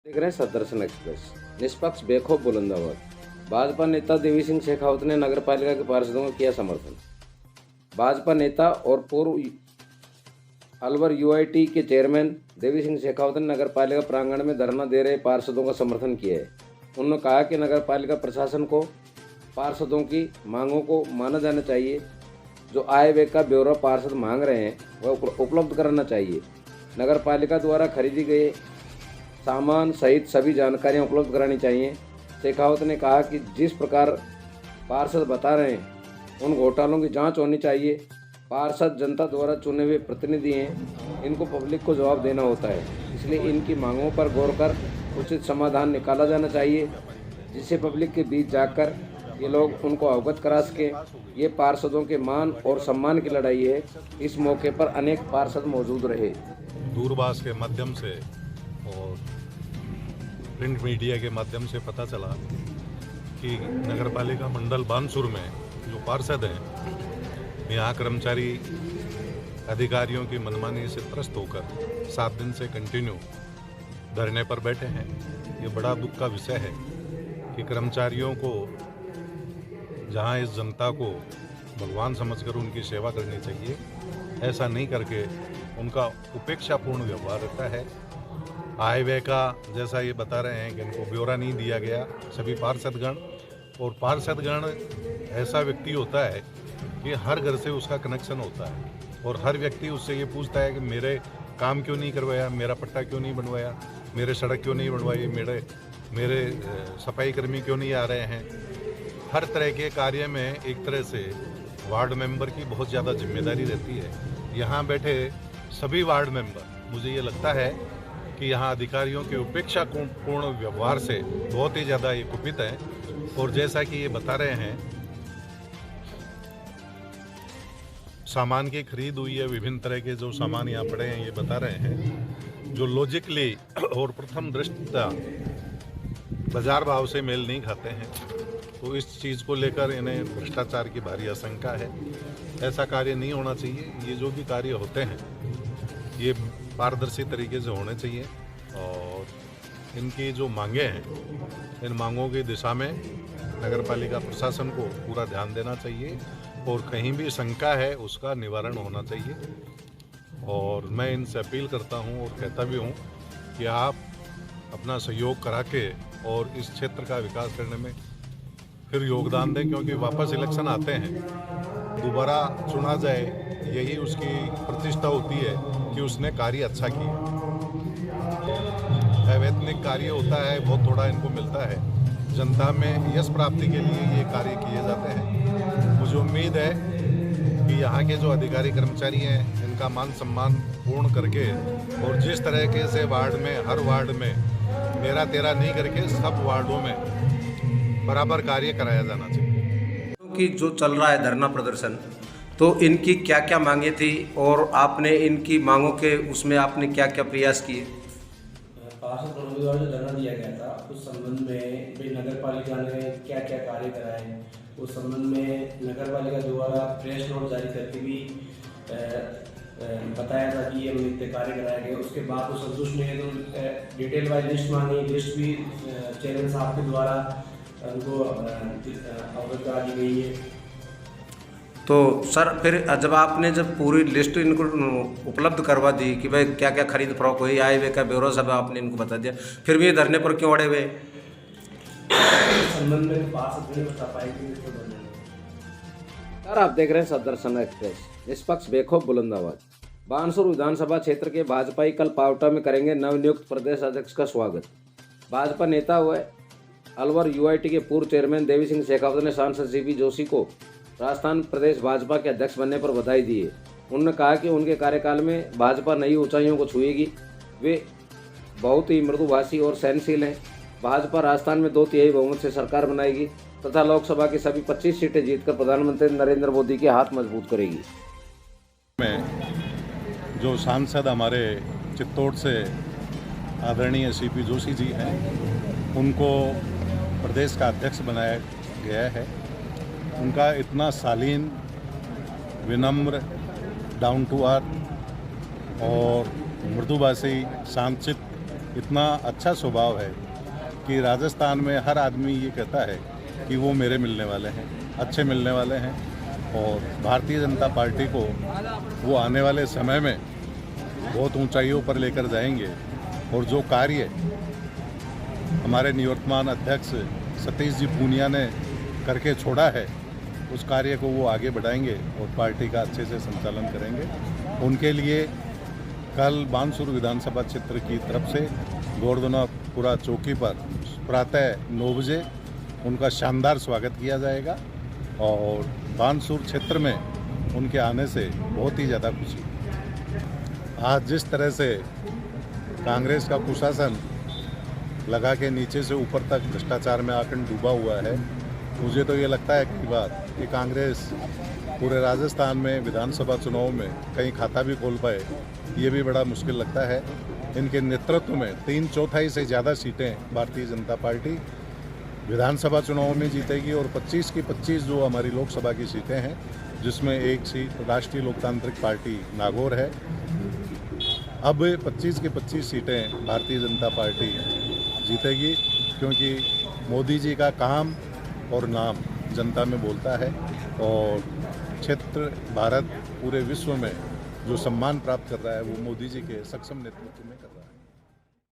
देख रहे हैं सदर्शन एक्सप्रेस। निष्पक्ष बेखौफ बुलंदाबाद। भाजपा नेता देवी सिंह शेखावत ने नगर पालिका के पार्षदों का किया समर्थन। भाजपा नेता और पूर्व अलवर यूआईटी के चेयरमैन देवी सिंह शेखावत ने नगर पालिका प्रांगण में धरना दे रहे पार्षदों का समर्थन किया है। उन्होंने कहा कि नगर पालिका प्रशासन को पार्षदों की मांगों को माना जाना चाहिए। जो आय व्यय का ब्यौरा पार्षद मांग रहे हैं वह उपलब्ध कराना चाहिए। नगर पालिका द्वारा खरीदी गई सामान सहित सभी जानकारियां उपलब्ध करानी चाहिए। शेखावत ने कहा कि जिस प्रकार पार्षद बता रहे हैं उन घोटालों की जांच होनी चाहिए। पार्षद जनता द्वारा चुने हुए प्रतिनिधि हैं, इनको पब्लिक को जवाब देना होता है, इसलिए इनकी मांगों पर गौर कर उचित समाधान निकाला जाना चाहिए, जिससे पब्लिक के बीच जाकर ये लोग उनको अवगत करा सकें। ये पार्षदों के मान और सम्मान की लड़ाई है। इस मौके पर अनेक पार्षद मौजूद रहे। दूरभाष के माध्यम से और प्रिंट मीडिया के माध्यम से पता चला कि नगरपालिका मंडल बानसूर में जो पार्षद हैं, यहाँ कर्मचारी अधिकारियों की मनमानी से त्रस्त होकर 7 दिन से कंटिन्यू धरने पर बैठे हैं। ये बड़ा दुख का विषय है कि कर्मचारियों को जहाँ इस जनता को भगवान समझकर उनकी सेवा करनी चाहिए, ऐसा नहीं करके उनका उपेक्षापूर्ण व्यवहार रहता है। आय व्यय का जैसा ये बता रहे हैं कि इनको ब्यौरा नहीं दिया गया सभी पार्षदगण, और पार्षदगण ऐसा व्यक्ति होता है कि हर घर से उसका कनेक्शन होता है और हर व्यक्ति उससे ये पूछता है कि मेरे काम क्यों नहीं करवाया, मेरा पट्टा क्यों नहीं बनवाया, मेरे सड़क क्यों नहीं बनवाई, मेरे सफाई कर्मी क्यों नहीं आ रहे हैं। हर तरह के कार्य में एक तरह से वार्ड मेंबर की बहुत ज़्यादा जिम्मेदारी रहती है। यहाँ बैठे सभी वार्ड मेंबर, मुझे ये लगता है कि यहाँ अधिकारियों के उपेक्षापूर्ण व्यवहार से बहुत ही ज़्यादा ये कुपित हैं। और जैसा कि ये बता रहे हैं, सामान की खरीद हुई है, विभिन्न तरह के जो सामान यहाँ पड़े हैं ये बता रहे हैं, जो लॉजिकली और प्रथम दृष्टया बाजार भाव से मेल नहीं खाते हैं। तो इस चीज़ को लेकर इन्हें भ्रष्टाचार की भारी आशंका है। ऐसा कार्य नहीं होना चाहिए। ये जो भी कार्य होते हैं ये पारदर्शी तरीके से होने चाहिए और इनकी जो मांगे हैं, इन मांगों की दिशा में नगरपालिका प्रशासन को पूरा ध्यान देना चाहिए और कहीं भी शंका है उसका निवारण होना चाहिए। और मैं इनसे अपील करता हूं और कहता भी हूं कि आप अपना सहयोग करा के और इस क्षेत्र का विकास करने में फिर योगदान दें, क्योंकि वापस इलेक्शन आते हैं, दोबारा चुना जाए, यही उसकी प्रतिष्ठा होती है कि उसने कार्य अच्छा किया। अवैतनिक कार्य होता है, बहुत थोड़ा इनको मिलता है। जनता में यश प्राप्ति के लिए ये कार्य किए जाते हैं। मुझे उम्मीद है कि यहाँ के जो अधिकारी कर्मचारी हैं इनका मान सम्मान पूर्ण करके और जिस तरीके से वार्ड में, हर वार्ड में मेरा तेरा नहीं करके सब वार्डों में बराबर कार्य कराया जाना चाहिए। कि जो चल रहा है धरना प्रदर्शन, तो इनकी क्या क्या मांगे थी और आपने इनकी मांगों के उसमें आपने क्या क्या प्रयास किए? पार्षद द्वारा जो धरना दिया गया था उस संबंध में भी नगर पालिका ने क्या क्या कार्य कराए, उस संबंध में नगर पालिका द्वारा प्रेस नोट जारी करके भी बताया था कि ये नित्य कार्य कराया गया। उसके बाद वो संतुष्ट नहीं है तो डिटेल वाइज लिस्ट मांगी। लिस्ट भी चेयरमैन साहब के द्वारा उनको अवगत करा दी गई है। तो सर फिर जब पूरी लिस्ट इनको उपलब्ध करवा दी कि भाई क्या क्या खरीद फरोख्त हुई, आय व्यय का ब्यौरा सब आपने इनको बता दिया, फिर भी ये धरने पर क्यों अड़े हुए? संबंध में पार्षद नहीं बता पाएंगे। सर आप देख रहे हैं सदर्शन एक्सप्रेस। निष्पक्ष बेखौफ बुलंदाबाद। बानसूर विधानसभा क्षेत्र के भाजपाई कल पावटा में करेंगे नवनियुक्त प्रदेश अध्यक्ष का स्वागत। भाजपा नेता हुए अलवर यूआईटी के पूर्व चेयरमैन देवी सिंह शेखावत ने सांसद सीपी जोशी को राजस्थान प्रदेश भाजपा के अध्यक्ष बनने पर बधाई दी है। उन्होंने कहा कि उनके कार्यकाल में भाजपा नई ऊंचाइयों को छुएगी। वे बहुत ही मृदुभाषी और सहनशील हैं। भाजपा राजस्थान में 2/3 बहुमत से सरकार बनाएगी तथा लोकसभा की सभी 25 सीटें जीतकर प्रधानमंत्री नरेंद्र मोदी के हाथ मजबूत करेगी। में जो सांसद हमारे चित्तौड़ से आदरणीय सीपी जोशी जी हैं, उनको प्रदेश का अध्यक्ष बनाया गया है। उनका इतना शालीन, विनम्र, डाउन टू अर्थ और मृदुभाषी, शांतचित्त इतना अच्छा स्वभाव है कि राजस्थान में हर आदमी ये कहता है कि वो मेरे मिलने वाले हैं, अच्छे मिलने वाले हैं। और भारतीय जनता पार्टी को वो आने वाले समय में बहुत ऊंचाइयों पर लेकर जाएंगे। और जो कार्य हमारे निवर्तमान अध्यक्ष सतीश जी पूनिया ने करके छोड़ा है, उस कार्य को वो आगे बढ़ाएंगे और पार्टी का अच्छे से संचालन करेंगे। उनके लिए कल बानसूर विधानसभा क्षेत्र की तरफ से गोवर्धनापुरा चौकी पर प्रातः 9 बजे उनका शानदार स्वागत किया जाएगा। और बानसूर क्षेत्र में उनके आने से बहुत ही ज़्यादा खुशी। आज जिस तरह से कांग्रेस का कुशासन लगा के नीचे से ऊपर तक भ्रष्टाचार में आकर डूबा हुआ है, मुझे तो ये लगता है कि बात कि कांग्रेस पूरे राजस्थान में विधानसभा चुनाव में कहीं खाता भी खोल पाए, ये भी बड़ा मुश्किल लगता है। इनके नेतृत्व में 3/4 से ज़्यादा सीटें भारतीय जनता पार्टी विधानसभा चुनाव में जीतेगी और 25 की 25 जो हमारी लोकसभा की सीटें हैं, जिसमें एक सीट राष्ट्रीय लोकतांत्रिक पार्टी नागौर है। अब 25 की 25 सीटें भारतीय जनता पार्टी जीतेगी, क्योंकि मोदी जी का काम और नाम जनता में बोलता है। और क्षेत्र भारत पूरे विश्व में जो सम्मान प्राप्त कर रहा है, वो मोदी जी के सक्षम नेतृत्व में कर रहा है।